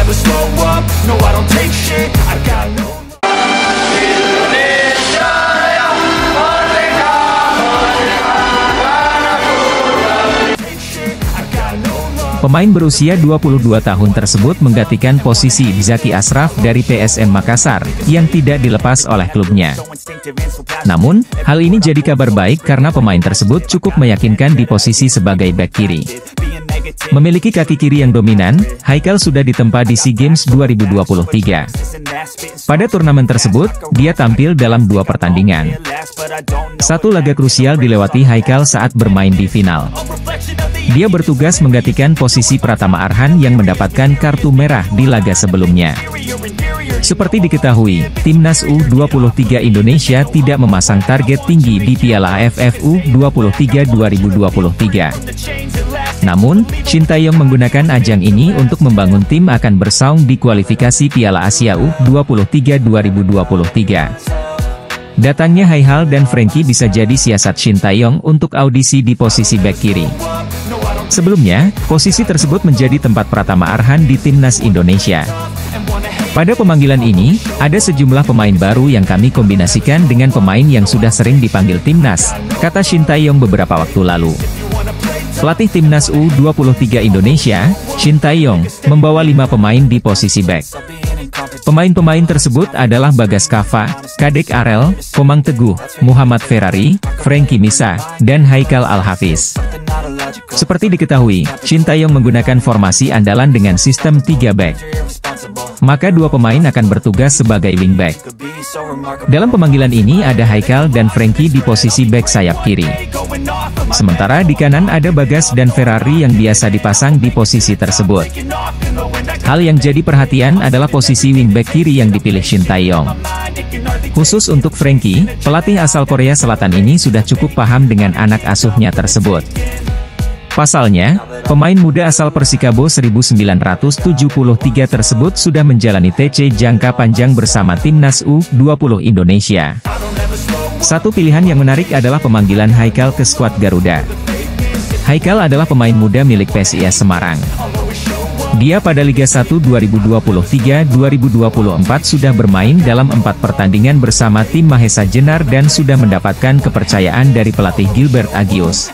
never slow up, no I don't take shit, I got no. Pemain berusia 22 tahun tersebut menggantikan posisi Zaki Ashraf dari PSM Makassar, yang tidak dilepas oleh klubnya. Namun, hal ini jadi kabar baik karena pemain tersebut cukup meyakinkan di posisi sebagai bek kiri. Memiliki kaki kiri yang dominan, Haikal sudah ditempa di SEA Games 2023. Pada turnamen tersebut, dia tampil dalam 2 pertandingan. Satu laga krusial dilewati Haikal saat bermain di final. Dia bertugas menggantikan posisi Pratama Arhan yang mendapatkan kartu merah di laga sebelumnya. Seperti diketahui, Timnas U23 Indonesia tidak memasang target tinggi di Piala AFF U23 2023. Namun, Shin Tae-yong menggunakan ajang ini untuk membangun tim akan bersaing di kualifikasi Piala Asia U23 2023. Datangnya Haikal dan Frankie bisa jadi siasat Shin Tae-yong untuk audisi di posisi bek kiri. Sebelumnya, posisi tersebut menjadi tempat Pratama Arhan di Timnas Indonesia. Pada pemanggilan ini, ada sejumlah pemain baru yang kami kombinasikan dengan pemain yang sudah sering dipanggil Timnas, kata Shin Tae-yong beberapa waktu lalu. Pelatih Timnas U23 Indonesia, Shin Tae-yong, membawa 5 pemain di posisi bek. Pemain-pemain tersebut adalah Bagas Kava, Kadek Arel, Komang Teguh, Muhammad Ferrari, Frankie Misa, dan Haikal Al-Hafiz. Seperti diketahui, Shin Tae-yong menggunakan formasi andalan dengan sistem 3 back. Maka 2 pemain akan bertugas sebagai wingback. Dalam pemanggilan ini ada Haikal dan Frankie di posisi back sayap kiri. Sementara di kanan ada Bagas dan Ferrari yang biasa dipasang di posisi tersebut. Hal yang jadi perhatian adalah posisi wingback kiri yang dipilih Shin Tae-yong. Khusus untuk Frankie, pelatih asal Korea Selatan ini sudah cukup paham dengan anak asuhnya tersebut. Pasalnya, pemain muda asal Persikabo 1973 tersebut sudah menjalani TC jangka panjang bersama Timnas U20 Indonesia. Satu pilihan yang menarik adalah pemanggilan Haikal ke skuad Garuda. Haikal adalah pemain muda milik PSIS Semarang. Dia pada Liga 1 2023-2024 sudah bermain dalam 4 pertandingan bersama tim Mahesa Jenar dan sudah mendapatkan kepercayaan dari pelatih Gilbert Agius.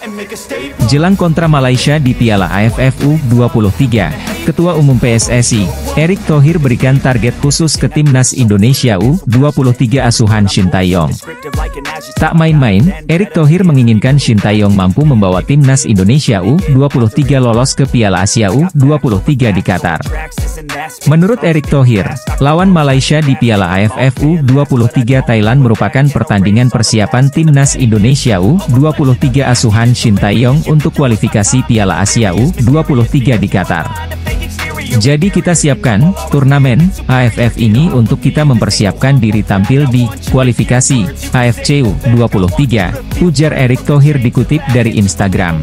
Jelang kontra Malaysia di Piala AFF U23, Ketua Umum PSSI, Erick Thohir berikan target khusus ke Timnas Indonesia U23 asuhan Shin Tae-yong. Tak main-main, Erick Thohir menginginkan Shin Tae-yong mampu membawa Timnas Indonesia U23 lolos ke Piala Asia U23 di Qatar. Menurut Erick Thohir, lawan Malaysia di Piala AFF U23 Thailand merupakan pertandingan persiapan Timnas Indonesia U23 asuhan Shin Tae-yong untuk kualifikasi Piala Asia U23 di Qatar. Jadi kita siapkan turnamen AFF ini untuk kita mempersiapkan diri tampil di kualifikasi AFC U23, ujar Erick Thohir dikutip dari Instagram.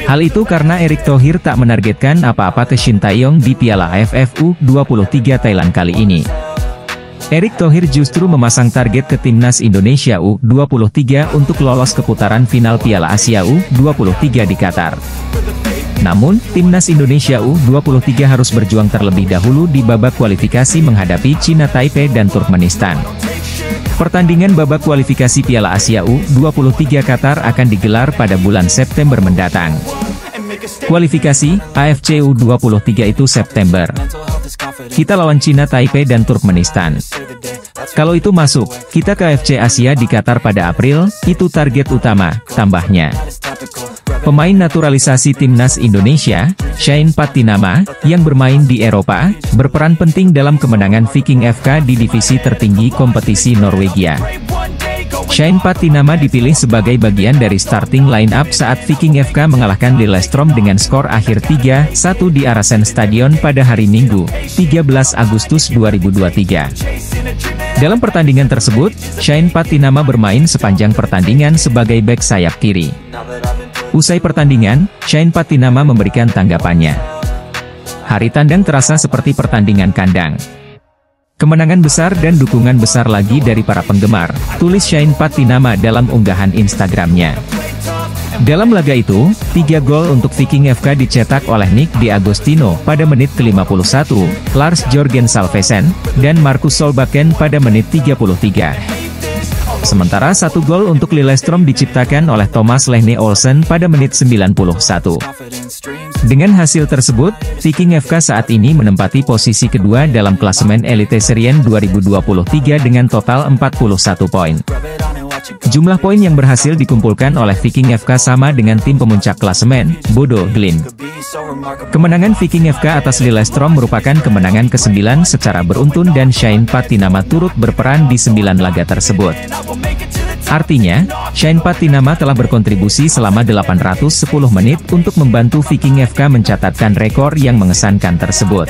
Hal itu karena Erick Thohir tak menargetkan apa-apa ke Shin Tae-yong di Piala AFF U23 Thailand kali ini. Erick Thohir justru memasang target ke Timnas Indonesia U23 untuk lolos ke putaran final Piala Asia U23 di Qatar. Namun, Timnas Indonesia U23 harus berjuang terlebih dahulu di babak kualifikasi menghadapi Cina Taipei dan Turkmenistan. Pertandingan babak kualifikasi Piala Asia U23 Qatar akan digelar pada bulan September mendatang. Kualifikasi AFC U23 itu September. Kita lawan Cina Taipei dan Turkmenistan. Kalau itu masuk, kita ke AFC Asia di Qatar pada April, itu target utama, tambahnya. Pemain naturalisasi Timnas Indonesia, Shane Patinama, yang bermain di Eropa, berperan penting dalam kemenangan Viking FK di divisi tertinggi kompetisi Norwegia. Shane Patinama dipilih sebagai bagian dari starting line-up saat Viking FK mengalahkan Lillestrøm dengan skor akhir 3-1 di Arasen Stadion pada hari Minggu, 13 Agustus 2023. Dalam pertandingan tersebut, Shane Patinama bermain sepanjang pertandingan sebagai bek sayap kiri. Usai pertandingan, Shane Patinama memberikan tanggapannya. Hari tandang terasa seperti pertandingan kandang. Kemenangan besar dan dukungan besar lagi dari para penggemar, tulis Shane Patinama dalam unggahan Instagramnya. Dalam laga itu, 3 gol untuk Viking FK dicetak oleh Nick D'Agostino pada menit ke-51, Lars Jørgen Salvesen, dan Marcus Solbakken pada menit 33. Sementara 1 gol untuk Lillestrøm diciptakan oleh Thomas Lehne Olsen pada menit 91. Dengan hasil tersebut, Viking FK saat ini menempati posisi kedua dalam klasemen Eliteserien 2023 dengan total 41 poin. Jumlah poin yang berhasil dikumpulkan oleh Viking FK sama dengan tim pemuncak klasemen, Bodo Glimt. Kemenangan Viking FK atas Lillestrøm merupakan kemenangan ke-9 secara beruntun dan Shane Patinama turut berperan di 9 laga tersebut. Artinya, Shane Patinama telah berkontribusi selama 810 menit untuk membantu Viking FK mencatatkan rekor yang mengesankan tersebut.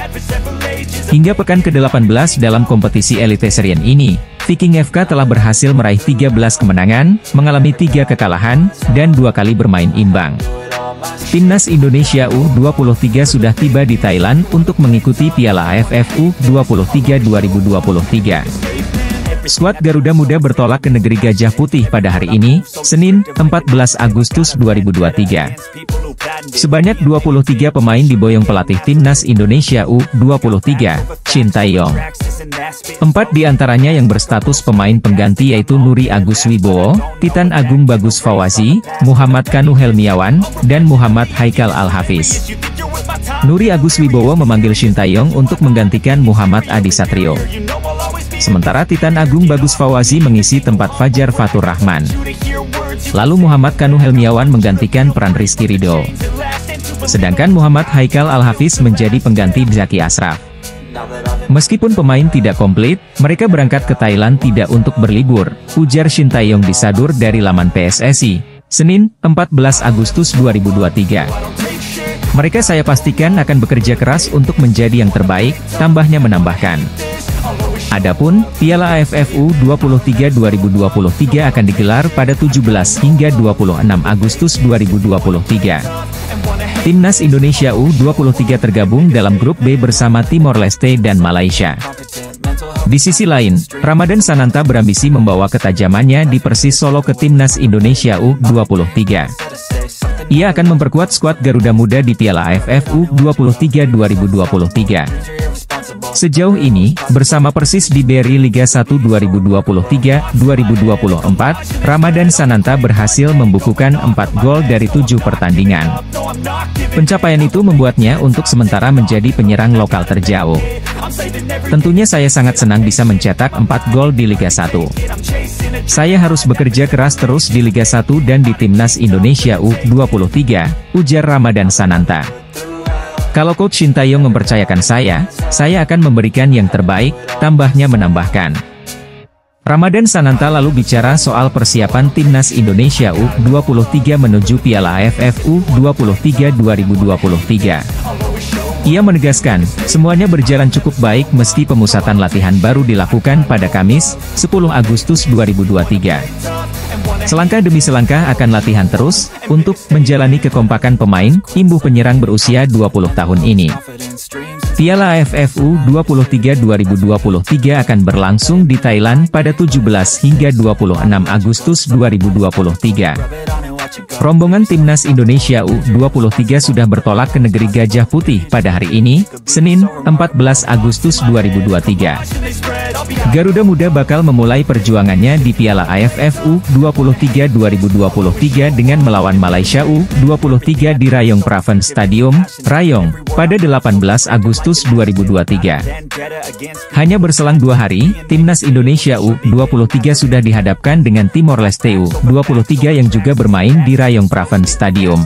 Hingga pekan ke-18 dalam kompetisi Eliteserien ini, Viking FK telah berhasil meraih 13 kemenangan, mengalami 3 kekalahan, dan 2 kali bermain imbang. Timnas Indonesia U23 sudah tiba di Thailand untuk mengikuti Piala AFF U23 2023. Skuad Garuda Muda bertolak ke negeri Gajah Putih pada hari ini, Senin, 14 Agustus 2023. Sebanyak 23 pemain diboyong pelatih Timnas Indonesia U23, Shin Tae-yong. 4 diantaranya yang berstatus pemain pengganti yaitu Nuri Agus Wibowo, Titan Agung Bagus Fawzi, Muhammad Kanu Helmiawan, dan Muhammad Haikal Al-Hafiz. Nuri Agus Wibowo memanggil Shin Tae-yong untuk menggantikan Muhammad Adi Satrio. Sementara Titan Agung Bagus Fawzi mengisi tempat Fajar Fatur Rahman. Lalu Muhammad Kanu Helmiawan menggantikan peran Rizky Ridho. Sedangkan Muhammad Haikal Al-Hafiz menjadi pengganti Zaki Ashraf. Meskipun pemain tidak komplit, mereka berangkat ke Thailand tidak untuk berlibur, ujar Shin Tae-yong di sadur dari laman PSSI, Senin, 14 Agustus 2023. Mereka saya pastikan akan bekerja keras untuk menjadi yang terbaik, tambahnya menambahkan. Adapun, Piala AFF U23 2023 akan digelar pada 17 hingga 26 Agustus 2023. Timnas Indonesia U23 tergabung dalam grup B bersama Timor Leste dan Malaysia. Di sisi lain, Ramadan Sananta berambisi membawa ketajamannya di Persis Solo ke Timnas Indonesia U23. Ia akan memperkuat skuad Garuda Muda di Piala AFF U23 2023. Sejauh ini, bersama Persis di BRI Liga 1 2023-2024, Ramadan Sananta berhasil membukukan 4 gol dari 7 pertandingan. Pencapaian itu membuatnya untuk sementara menjadi penyerang lokal terjauh. Tentunya saya sangat senang bisa mencetak 4 gol di Liga 1. Saya harus bekerja keras terus di Liga 1 dan di Timnas Indonesia U23, ujar Ramadan Sananta. Kalau Coach Shin Tae-yong mempercayakan saya akan memberikan yang terbaik, tambahnya menambahkan. Ramadan Sananta lalu bicara soal persiapan Timnas Indonesia U23 menuju Piala AFF U23 2023. Ia menegaskan, semuanya berjalan cukup baik meski pemusatan latihan baru dilakukan pada Kamis, 10 Agustus 2023. Selangkah demi selangkah akan latihan terus, untuk menjalani kekompakan pemain, imbuh penyerang berusia 20 tahun ini. Piala AFF U23 2023 akan berlangsung di Thailand pada 17 hingga 26 Agustus 2023. Rombongan Timnas Indonesia U23 sudah bertolak ke negeri Gajah Putih pada hari ini, Senin, 14 Agustus 2023. Garuda Muda bakal memulai perjuangannya di Piala AFF U23 2023 dengan melawan Malaysia U23 di Rayong Praven Stadium, Rayong, pada 18 Agustus 2023. Hanya berselang 2 hari, Timnas Indonesia U23 sudah dihadapkan dengan Timor Leste U23 yang juga bermain di Rayong Praven Stadium.